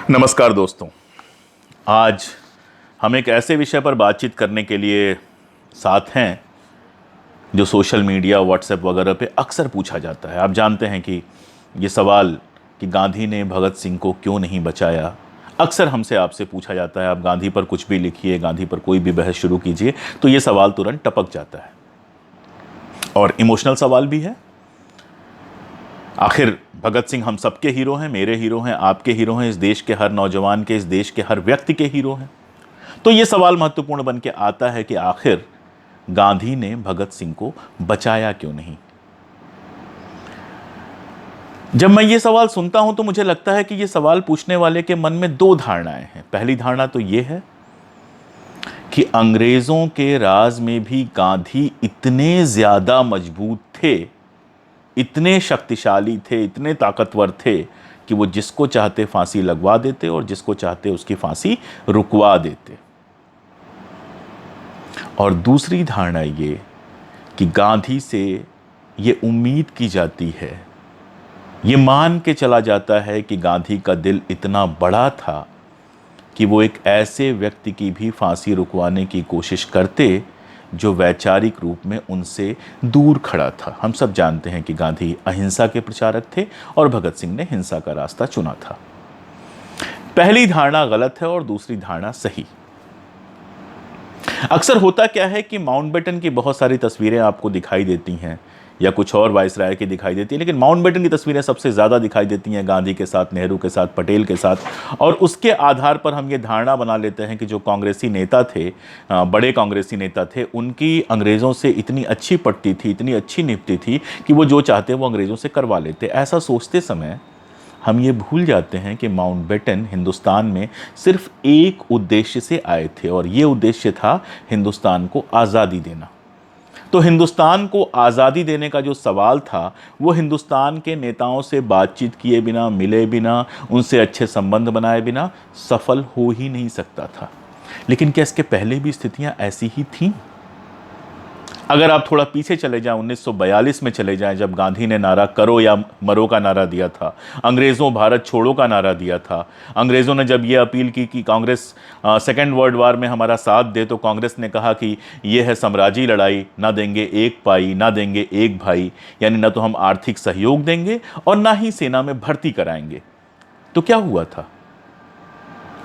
नमस्कार दोस्तों। आज हम एक ऐसे विषय पर बातचीत करने के लिए साथ हैं जो सोशल मीडिया व्हाट्सएप वगैरह पे अक्सर पूछा जाता है। आप जानते हैं कि ये सवाल कि गांधी ने भगत सिंह को क्यों नहीं बचाया अक्सर हमसे आपसे पूछा जाता है। आप गांधी पर कुछ भी लिखिए, गांधी पर कोई भी बहस शुरू कीजिए तो ये सवाल तुरंत टपक जाता है और इमोशनल सवाल भी है। आखिर भगत सिंह हम सबके हीरो हैं, मेरे हीरो हैं, आपके हीरो हैं, इस देश के हर नौजवान के, इस देश के हर व्यक्ति के हीरो हैं। तो यह सवाल महत्वपूर्ण बन के आता है कि आखिर गांधी ने भगत सिंह को बचाया क्यों नहीं। जब मैं ये सवाल सुनता हूं तो मुझे लगता है कि यह सवाल पूछने वाले के मन में दो धारणाएं हैं। पहली धारणा तो यह है कि अंग्रेजों के राज में भी गांधी इतने ज्यादा मजबूत थे, इतने शक्तिशाली थे, इतने ताकतवर थे कि वो जिसको चाहते फांसी लगवा देते और जिसको चाहते उसकी फांसी रुकवा देते। और दूसरी धारणा ये कि गांधी से ये उम्मीद की जाती है, ये मान के चला जाता है कि गांधी का दिल इतना बड़ा था कि वो एक ऐसे व्यक्ति की भी फांसी रुकवाने की कोशिश करते जो वैचारिक रूप में उनसे दूर खड़ा था। हम सब जानते हैं कि गांधी अहिंसा के प्रचारक थे और भगत सिंह ने हिंसा का रास्ता चुना था। पहली धारणा गलत है और दूसरी धारणा सही। अक्सर होता क्या है कि माउंटबेटन की बहुत सारी तस्वीरें आपको दिखाई देती हैं या कुछ और वायसराय की दिखाई देती है, लेकिन माउंटबेटन की तस्वीरें सबसे ज़्यादा दिखाई देती हैं गांधी के साथ, नेहरू के साथ, पटेल के साथ। और उसके आधार पर हम ये धारणा बना लेते हैं कि जो कांग्रेसी नेता थे, बड़े कांग्रेसी नेता थे, उनकी अंग्रेज़ों से इतनी अच्छी पटती थी, इतनी अच्छी निपटी थी कि वो जो चाहते वो अंग्रेज़ों से करवा लेते। ऐसा सोचते समय हम ये भूल जाते हैं कि माउंटबेटन हिंदुस्तान में सिर्फ एक उद्देश्य से आए थे और ये उद्देश्य था हिंदुस्तान को आज़ादी देना। तो हिंदुस्तान को आज़ादी देने का जो सवाल था वो हिंदुस्तान के नेताओं से बातचीत किए बिना, मिले बिना, उनसे अच्छे संबंध बनाए बिना सफल हो ही नहीं सकता था। लेकिन क्या इसके पहले भी स्थितियां ऐसी ही थीं? अगर आप थोड़ा पीछे चले जाएं, 1942 में चले जाएं, जब गांधी ने नारा करो या मरो का नारा दिया था, अंग्रेज़ों भारत छोड़ो का नारा दिया था, अंग्रेज़ों ने जब ये अपील की कि कांग्रेस सेकेंड वर्ल्ड वार में हमारा साथ दे, तो कांग्रेस ने कहा कि ये है साम्राज्यी लड़ाई, ना देंगे एक पाई, ना देंगे एक भाई, यानी ना तो हम आर्थिक सहयोग देंगे और ना ही सेना में भर्ती कराएंगे। तो क्या हुआ था?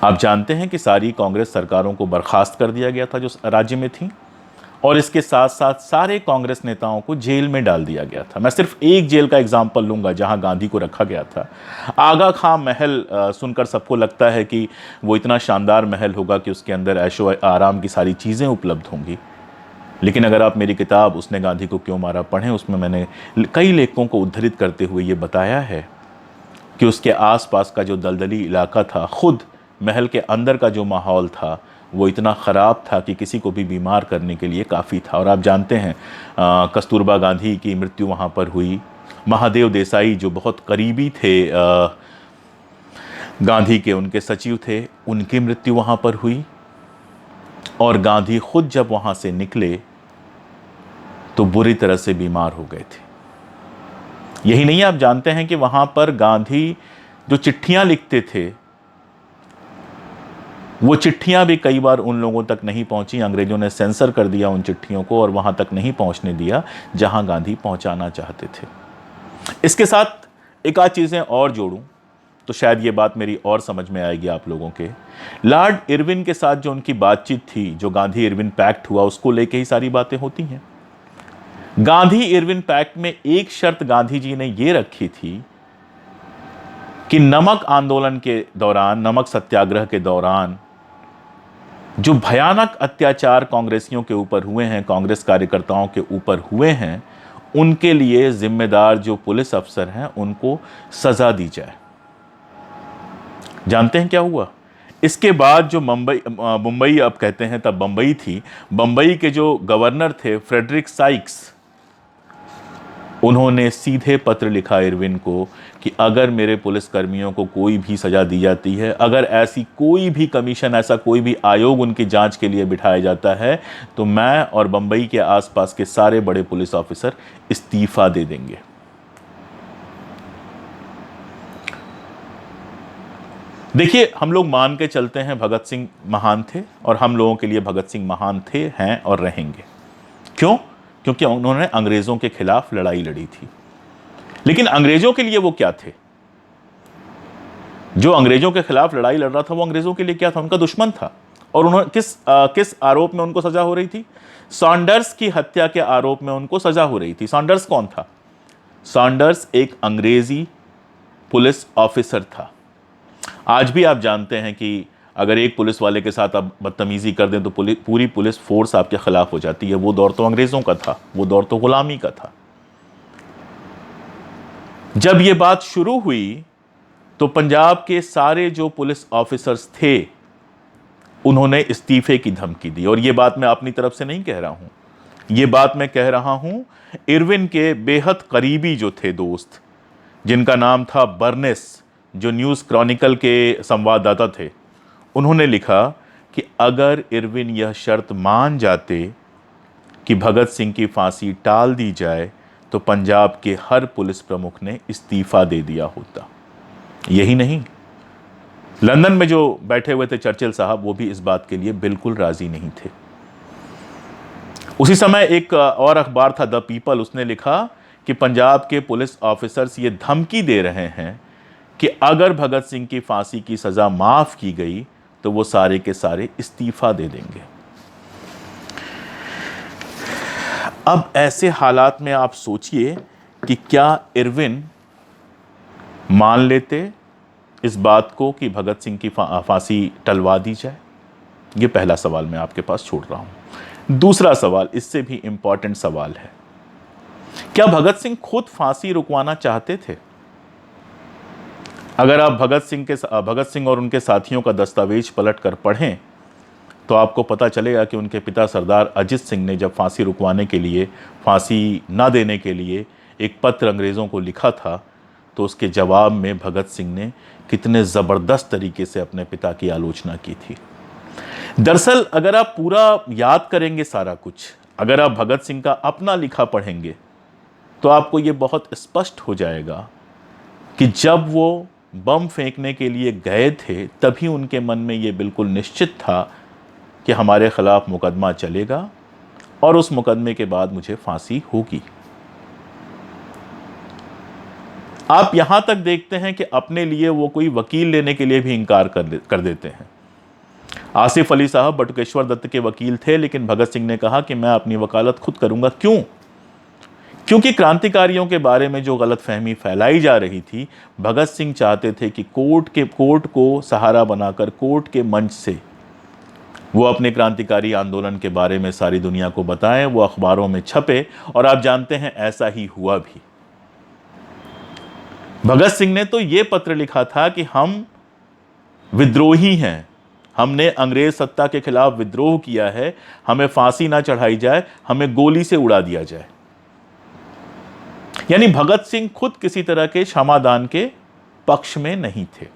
आप जानते हैं कि सारी कांग्रेस सरकारों को बर्खास्त कर दिया गया था जो राज्य में थी, और इसके साथ साथ सारे कांग्रेस नेताओं को जेल में डाल दिया गया था। मैं सिर्फ एक जेल का एग्जाम्पल लूंगा जहां गांधी को रखा गया था। आगा खां महल सुनकर सबको लगता है कि वो इतना शानदार महल होगा कि उसके अंदर ऐशो आराम की सारी चीज़ें उपलब्ध होंगी। लेकिन अगर आप मेरी किताब उसने गांधी को क्यों मारा पढ़ें, उसमें मैंने कई लेखकों को उद्धृत करते हुए ये बताया है कि उसके आसपास का जो दलदली इलाका था, खुद महल के अंदर का जो माहौल था, वो इतना ख़राब था कि किसी को भी बीमार करने के लिए काफ़ी था। और आप जानते हैं कस्तूरबा गांधी की मृत्यु वहाँ पर हुई। महादेव देसाई जो बहुत करीबी थे गांधी के, उनके सचिव थे, उनकी मृत्यु वहाँ पर हुई। और गांधी खुद जब वहाँ से निकले तो बुरी तरह से बीमार हो गए थे। यही नहीं, आप जानते हैं कि वहाँ पर गांधी जो चिट्ठियाँ लिखते थे, वो चिट्ठियां भी कई बार उन लोगों तक नहीं पहुंची। अंग्रेजों ने सेंसर कर दिया उन चिट्ठियों को और वहां तक नहीं पहुंचने दिया जहां गांधी पहुंचाना चाहते थे। इसके साथ एक आध चीजें और जोड़ूं तो शायद ये बात मेरी और समझ में आएगी आप लोगों के। लॉर्ड इरविन के साथ जो उनकी बातचीत थी, जो गांधी इरविन पैक्ट हुआ, उसको लेके ही सारी बातें होती हैं। गांधी इरविन पैक्ट में एक शर्त गांधी जी ने यह रखी थी कि नमक आंदोलन के दौरान, नमक सत्याग्रह के दौरान जो भयानक अत्याचार कांग्रेसियों के ऊपर हुए हैं, कांग्रेस कार्यकर्ताओं के ऊपर हुए हैं, उनके लिए जिम्मेदार जो पुलिस अफसर हैं उनको सजा दी जाए। जानते हैं क्या हुआ? इसके बाद जो मुंबई अब कहते हैं, तब बंबई थी, बंबई के जो गवर्नर थे फ्रेडरिक साइक्स, उन्होंने सीधे पत्र लिखा इरविन को कि अगर मेरे पुलिसकर्मियों को कोई भी सजा दी जाती है, अगर ऐसी कोई भी कमीशन, ऐसा कोई भी आयोग उनकी जांच के लिए बिठाया जाता है, तो मैं और बंबई के आसपास के सारे बड़े पुलिस ऑफिसर इस्तीफा दे देंगे। देखिए, हम लोग मान के चलते हैं भगत सिंह महान थे, और हम लोगों के लिए भगत सिंह महान थे, हैं और रहेंगे। क्यों? क्योंकि उन्होंने अंग्रेजों के खिलाफ लड़ाई लड़ी थी। लेकिन अंग्रेजों के लिए वो क्या थे? जो अंग्रेजों के खिलाफ लड़ाई लड़ रहा था, वो अंग्रेजों के लिए क्या था? उनका दुश्मन था। और उन्होंने किस आरोप में उनको सजा हो रही थी? सॉन्डर्स की हत्या के आरोप में उनको सजा हो रही थी। सॉन्डर्स कौन था? सॉन्डर्स एक अंग्रेजी पुलिस ऑफिसर था। आज भी आप जानते हैं कि अगर एक पुलिस वाले के साथ आप बदतमीजी कर दें तो पूरी पुलिस फोर्स आपके खिलाफ हो जाती है। वो दौर तो अंग्रेजों का था, वो दौर तो गुलामी का था। जब ये बात शुरू हुई तो पंजाब के सारे जो पुलिस ऑफिसर्स थे, उन्होंने इस्तीफे की धमकी दी। और ये बात मैं अपनी तरफ से नहीं कह रहा हूं, ये बात मैं कह रहा हूं इरविन के बेहद करीबी जो थे दोस्त, जिनका नाम था बर्नेस, जो न्यूज़ क्रॉनिकल के संवाददाता थे, उन्होंने लिखा कि अगर इरविन यह शर्त मान जाते कि भगत सिंह की फांसी टाल दी जाए तो पंजाब के हर पुलिस प्रमुख ने इस्तीफा दे दिया होता। यही नहीं, लंदन में जो बैठे हुए थे चर्चिल साहब, वो भी इस बात के लिए बिल्कुल राजी नहीं थे। उसी समय एक और अखबार था द पीपल, उसने लिखा कि पंजाब के पुलिस ऑफिसर्स ये धमकी दे रहे हैं कि अगर भगत सिंह की फांसी की सजा माफ की गई तो वो सारे के सारे इस्तीफा दे देंगे। अब ऐसे हालात में आप सोचिए कि क्या इरविन मान लेते इस बात को कि भगत सिंह की फांसी टलवा दी जाए? ये पहला सवाल मैं आपके पास छोड़ रहा हूं। दूसरा सवाल इससे भी इंपॉर्टेंट सवाल है, क्या भगत सिंह खुद फांसी रुकवाना चाहते थे? अगर आप भगत सिंह और उनके साथियों का दस्तावेज पलट कर पढ़ें तो आपको पता चलेगा कि उनके पिता सरदार अजित सिंह ने जब फांसी रुकवाने के लिए, फांसी ना देने के लिए एक पत्र अंग्रेज़ों को लिखा था, तो उसके जवाब में भगत सिंह ने कितने ज़बरदस्त तरीके से अपने पिता की आलोचना की थी। दरअसल अगर आप पूरा याद करेंगे सारा कुछ, अगर आप भगत सिंह का अपना लिखा पढ़ेंगे तो आपको ये बहुत स्पष्ट हो जाएगा कि जब वो बम फेंकने के लिए गए थे तभी उनके मन में ये बिल्कुल निश्चित था कि हमारे खिलाफ मुकदमा चलेगा और उस मुकदमे के बाद मुझे फांसी होगी। आप यहां तक देखते हैं कि अपने लिए वो कोई वकील लेने के लिए भी इनकार कर देते हैं। आसिफ अली साहब बटुकेश्वर दत्त के वकील थे, लेकिन भगत सिंह ने कहा कि मैं अपनी वकालत खुद करूंगा। क्यों? क्योंकि क्रांतिकारियों के बारे में जो गलतफहमी फैलाई जा रही थी, भगत सिंह चाहते थे कि कोर्ट को सहारा बनाकर, कोर्ट के मंच से वो अपने क्रांतिकारी आंदोलन के बारे में सारी दुनिया को बताएं, वो अखबारों में छपे। और आप जानते हैं ऐसा ही हुआ भी। भगत सिंह ने तो ये पत्र लिखा था कि हम विद्रोही हैं, हमने अंग्रेज सत्ता के खिलाफ विद्रोह किया है, हमें फांसी ना चढ़ाई जाए, हमें गोली से उड़ा दिया जाए। यानी भगत सिंह खुद किसी तरह के क्षमादान के पक्ष में नहीं थे।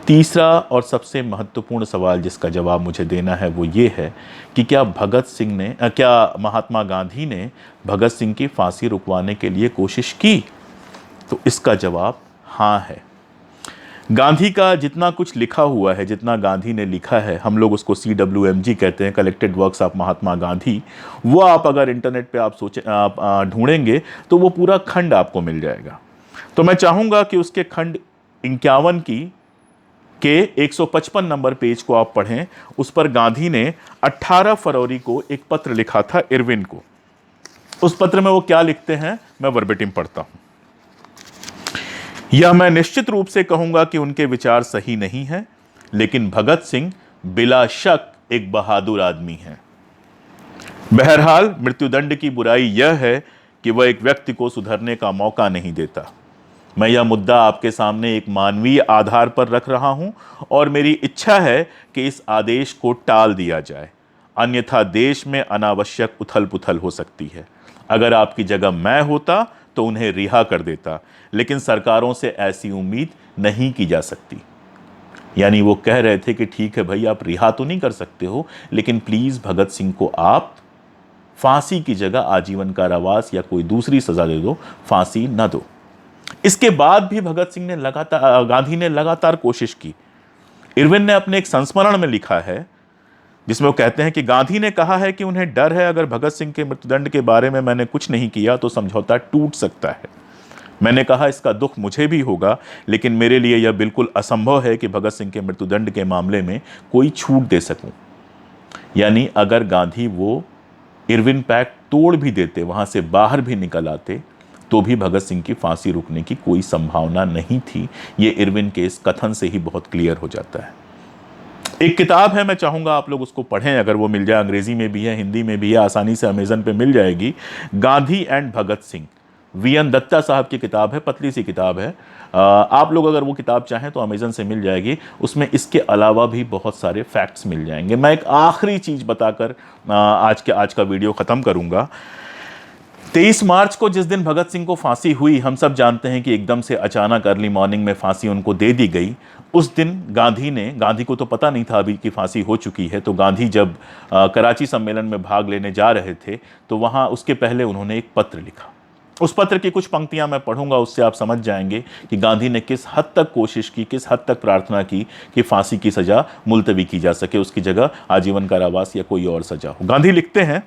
तीसरा और सबसे महत्वपूर्ण सवाल जिसका जवाब मुझे देना है वो ये है कि क्या महात्मा गांधी ने भगत सिंह की फांसी रुकवाने के लिए कोशिश की? तो इसका जवाब हाँ है। गांधी का जितना कुछ लिखा हुआ है, जितना गांधी ने लिखा है, हम लोग उसको CWMG कहते हैं, collected works of Mahatma Gandhi. वो आप अगर इंटरनेट पे आप ढूंढेंगे तो वो पूरा खंड आपको मिल जाएगा। तो मैं चाहूँगा कि उसके खंड 51 के 155 नंबर पेज को आप पढ़ें। उस पर गांधी ने 18 फरवरी को एक पत्र लिखा था इरविन को। उस पत्र में वो क्या लिखते हैं, मैं वर्बेटिम पढ़ता हूं। यह मैं निश्चित रूप से कहूंगा कि उनके विचार सही नहीं हैं, लेकिन भगत सिंह बिला शक एक बहादुर आदमी हैं। बहरहाल मृत्युदंड की बुराई यह है कि वह एक व्यक्ति को सुधरने का मौका नहीं देता। मैं यह मुद्दा आपके सामने एक मानवीय आधार पर रख रहा हूं और मेरी इच्छा है कि इस आदेश को टाल दिया जाए, अन्यथा देश में अनावश्यक उथल पुथल हो सकती है। अगर आपकी जगह मैं होता तो उन्हें रिहा कर देता, लेकिन सरकारों से ऐसी उम्मीद नहीं की जा सकती। यानी वो कह रहे थे कि ठीक है भाई, आप रिहा तो नहीं कर सकते हो, लेकिन प्लीज भगत सिंह को आप फांसी की जगह आजीवन कारावास या कोई दूसरी सजा दे दो, फांसी न दो। इसके बाद भी गांधी ने लगातार कोशिश की। इरविन ने अपने एक संस्मरण में लिखा है जिसमें वो कहते हैं कि गांधी ने कहा है कि उन्हें डर है अगर भगत सिंह के मृत्युदंड के बारे में मैंने कुछ नहीं किया तो समझौता टूट सकता है। मैंने कहा इसका दुख मुझे भी होगा, लेकिन मेरे लिए यह बिल्कुल असंभव है कि भगत सिंह के मृत्युदंड के मामले में कोई छूट दे सकूं। यानी अगर गांधी वो इरविन पैक्ट तोड़ भी देते, वहां से बाहर भी निकल आते, तो भी भगत सिंह की फांसी रुकने की कोई संभावना नहीं थी। ये इरविन के इस कथन से ही बहुत क्लियर हो जाता है। एक किताब है, मैं चाहूंगा आप लोग उसको पढ़ें, अगर वो मिल जाए, अंग्रेजी में भी है, हिंदी में भी है, आसानी से अमेजन पे मिल जाएगी। गांधी एंड भगत सिंह, वीएन दत्ता साहब की किताब है, पतली सी किताब है। आप लोग अगर वो किताब चाहें तो अमेजन से मिल जाएगी। उसमें इसके अलावा भी बहुत सारे फैक्ट्स मिल जाएंगे। मैं एक आखिरी चीज बताकर आज का वीडियो खत्म करूंगा। 23 मार्च को जिस दिन भगत सिंह को फांसी हुई, हम सब जानते हैं कि एकदम से अचानक अर्ली मॉर्निंग में फांसी उनको दे दी गई। उस दिन गांधी को तो पता नहीं था अभी कि फांसी हो चुकी है। तो गांधी जब कराची सम्मेलन में भाग लेने जा रहे थे तो वहां उसके पहले उन्होंने एक पत्र लिखा। उस पत्र की कुछ पंक्तियां मैं पढ़ूंगा, उससे आप समझ जाएंगे कि गांधी ने किस हद तक कोशिश की, किस हद तक प्रार्थना की कि फांसी की सजा मुलतवी की जा सके, उसकी जगह आजीवन कारावास या कोई और सजा हो। गांधी लिखते हैं,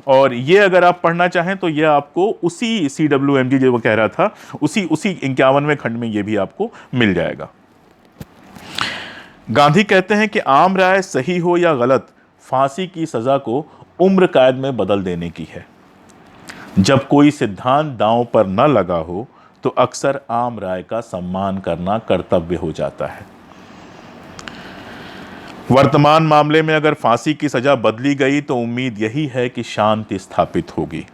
और ये अगर आप पढ़ना चाहें तो ये आपको उसी CWMG जो वो कह रहा था, उसी 51वें खंड में ये भी आपको मिल जाएगा। गांधी कहते हैं कि आम राय सही हो या गलत, फांसी की सजा को उम्र कैद में बदल देने की है। जब कोई सिद्धांत दांव पर न लगा हो तो अक्सर आम राय का सम्मान करना कर्तव्य हो जाता है। वर्तमान मामले में अगर फांसी की सजा बदली गई तो उम्मीद यही है कि शांति स्थापित होगी।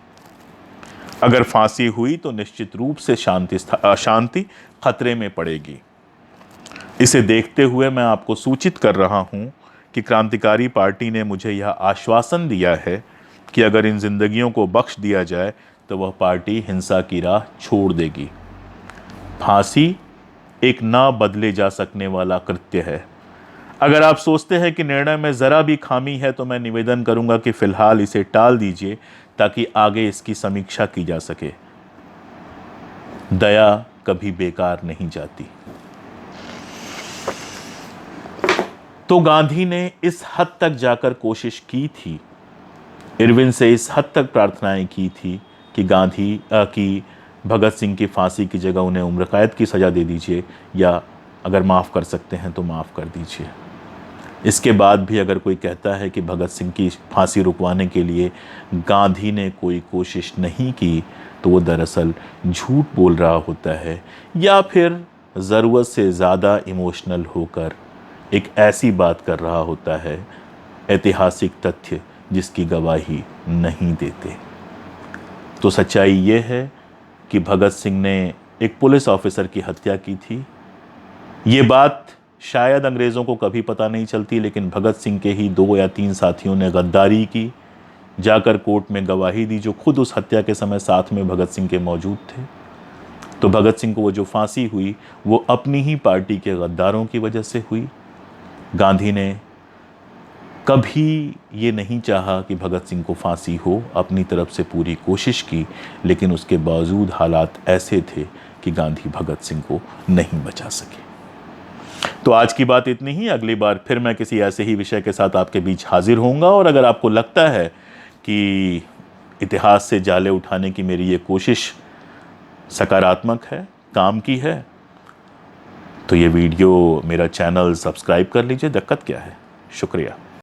अगर फांसी हुई तो निश्चित रूप से शांति खतरे में पड़ेगी। इसे देखते हुए मैं आपको सूचित कर रहा हूं कि क्रांतिकारी पार्टी ने मुझे यह आश्वासन दिया है कि अगर इन जिंदगियों को बख्श दिया जाए तो वह पार्टी हिंसा की राह छोड़ देगी। फांसी एक ना बदले जा सकने वाला कृत्य है। अगर आप सोचते हैं कि निर्णय में जरा भी खामी है तो मैं निवेदन करूंगा कि फिलहाल इसे टाल दीजिए ताकि आगे इसकी समीक्षा की जा सके। दया कभी बेकार नहीं जाती। तो गांधी ने इस हद तक जाकर कोशिश की थी, इरविन से इस हद तक प्रार्थनाएं की थी कि भगत सिंह की फांसी की जगह उन्हें उम्र कैद की सजा दे दीजिए, या अगर माफ़ कर सकते हैं तो माफ़ कर दीजिए। इसके बाद भी अगर कोई कहता है कि भगत सिंह की फांसी रुकवाने के लिए गांधी ने कोई कोशिश नहीं की तो वो दरअसल झूठ बोल रहा होता है, या फिर ज़रूरत से ज़्यादा इमोशनल होकर एक ऐसी बात कर रहा होता है, ऐतिहासिक तथ्य जिसकी गवाही नहीं देते। तो सच्चाई ये है कि भगत सिंह ने एक पुलिस ऑफिसर की हत्या की थी। ये बात शायद अंग्रेज़ों को कभी पता नहीं चलती, लेकिन भगत सिंह के ही 2 या 3 साथियों ने गद्दारी की, जाकर कोर्ट में गवाही दी, जो खुद उस हत्या के समय साथ में भगत सिंह के मौजूद थे। तो भगत सिंह को वो जो फांसी हुई वो अपनी ही पार्टी के गद्दारों की वजह से हुई। गांधी ने कभी ये नहीं चाहा कि भगत सिंह को फांसी हो, अपनी तरफ से पूरी कोशिश की, लेकिन उसके बावजूद हालात ऐसे थे कि गांधी भगत सिंह को नहीं बचा सके। तो आज की बात इतनी ही। अगली बार फिर मैं किसी ऐसे ही विषय के साथ आपके बीच हाजिर होऊंगा। और अगर आपको लगता है कि इतिहास से जाले उठाने की मेरी ये कोशिश सकारात्मक है, काम की है, तो ये वीडियो, मेरा चैनल सब्सक्राइब कर लीजिए। दिक्कत क्या है? शुक्रिया।